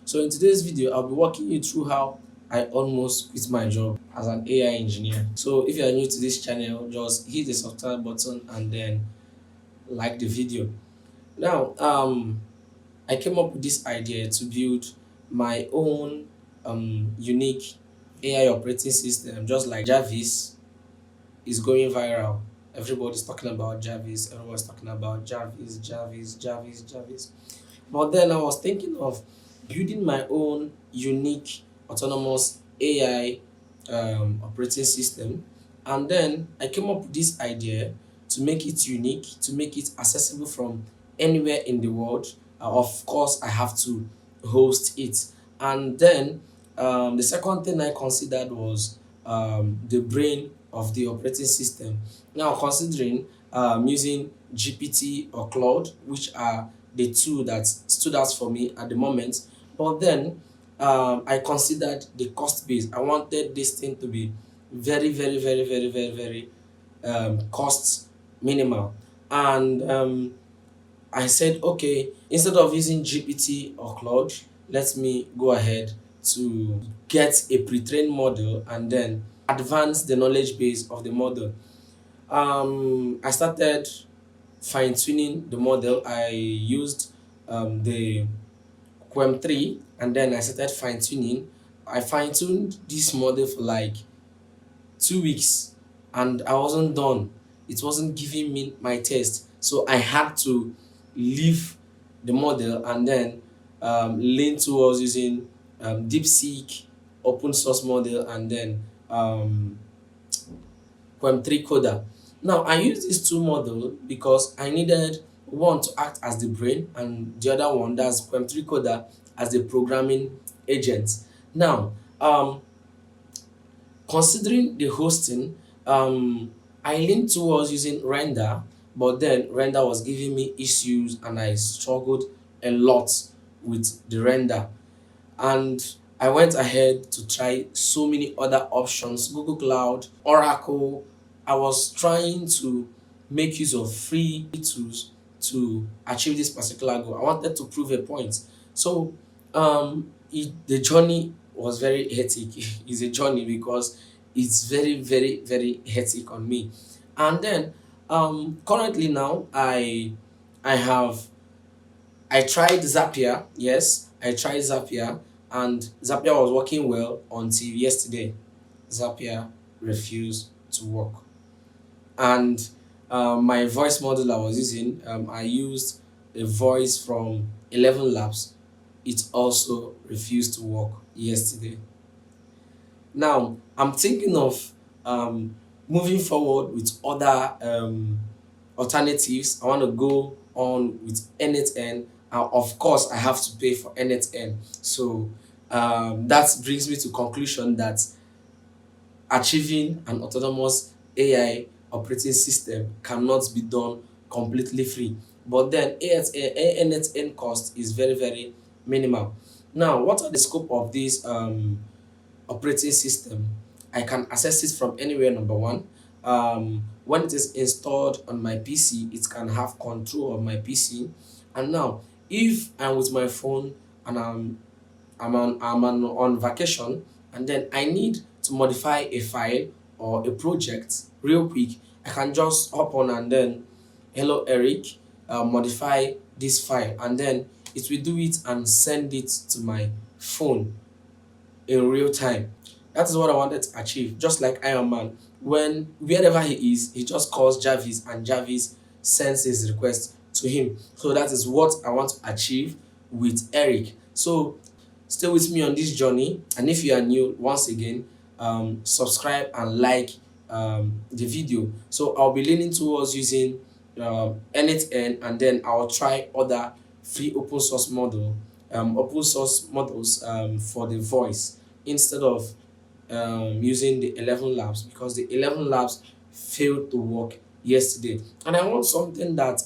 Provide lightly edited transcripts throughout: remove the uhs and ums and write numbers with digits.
So in today's video, I'll be walking you through how I almost quit my job as an AI engineer. So if you are new to this channel, just hit the subscribe button and then like the video. Now, I came up with this idea to build my own unique AI operating system, just like Jarvis is going viral. Everybody's talking about Jarvis. Everyone's talking about Jarvis, Jarvis, Jarvis, Jarvis. But then I was thinking of building my own unique autonomous AI operating system. And then I came up with this idea to make it unique, to make it accessible from anywhere in the world. Of course, I have to host it. And then the second thing I considered was the brain of the operating system. Now, considering using GPT or Claude, which are the two that stood out for me at the moment. But then I considered the cost base. I wanted this thing to be very, very, very, very, very, very cost minimal. And I said, okay, instead of using GPT or Claude, let me go ahead to get a pre-trained model and then advance the knowledge base of the model. I started fine-tuning the model. I used the QM 3 and then I started fine-tuning. I fine-tuned this model for like 2 weeks and I wasn't done. It wasn't giving me my test. So I had to leave the model and then lean towards using DeeSeek open source model and then QM 3 coder. Now I use these two models because I needed one to act as the brain and the other one, that's QM 3 coder, as the programming agent. Now considering the hosting, I leaned towards using Render, but then Render was giving me issues and I struggled a lot with the Render. And I went ahead to try so many other options, Google Cloud, Oracle. I was trying to make use of free tools to achieve this particular goal. I wanted to prove a point. So the journey was very hectic. It's a journey because it's very, very, very hectic on me. And then currently now I have I tried Zapier. Yes, I tried Zapier, and Zapier was working well until yesterday. Zapier refused to work, and my voice model I was using, I used a voice from 11 Labs. It also refused to work yesterday. Now I'm thinking of moving forward with other alternatives. I want to go on with N8N. Of course, I have to pay for N8N. So that brings me to conclusion that achieving an autonomous AI operating system cannot be done completely free. But then N8N cost is very, very minimal. Now, what are the scope of this operating system? I can access it from anywhere, number one. When it is installed on my PC, it can have control of my PC. And now, if I'm with my phone and on vacation and then I need to modify a file or a project real quick, I can just hop on and then, hello Eric, modify this file, and then it will do it and send it to my phone in real time. That is what I wanted to achieve. Just like Iron Man, when wherever he is, he just calls Jarvis and Jarvis sends his request to him. So that is what I want to achieve with Eric. So stay with me on this journey, and if you are new, once again, subscribe and like the video. So I'll be leaning towards using N8N, and then I'll try other free open source models for the voice instead of using the 11 labs, because the 11 labs failed to work yesterday. And I want something that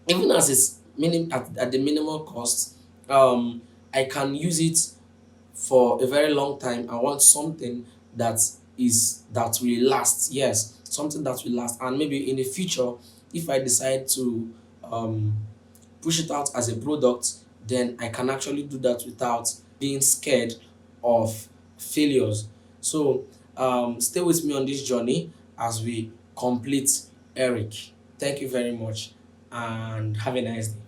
even as it's at the minimal cost, I can use it for a very long time. I want something that will last. Yes, something that will last, and maybe in the future, if I decide to push it out as a product, then I can actually do that without being scared of failures. So stay with me on this journey as we complete Eric. Thank you very much and have a nice day.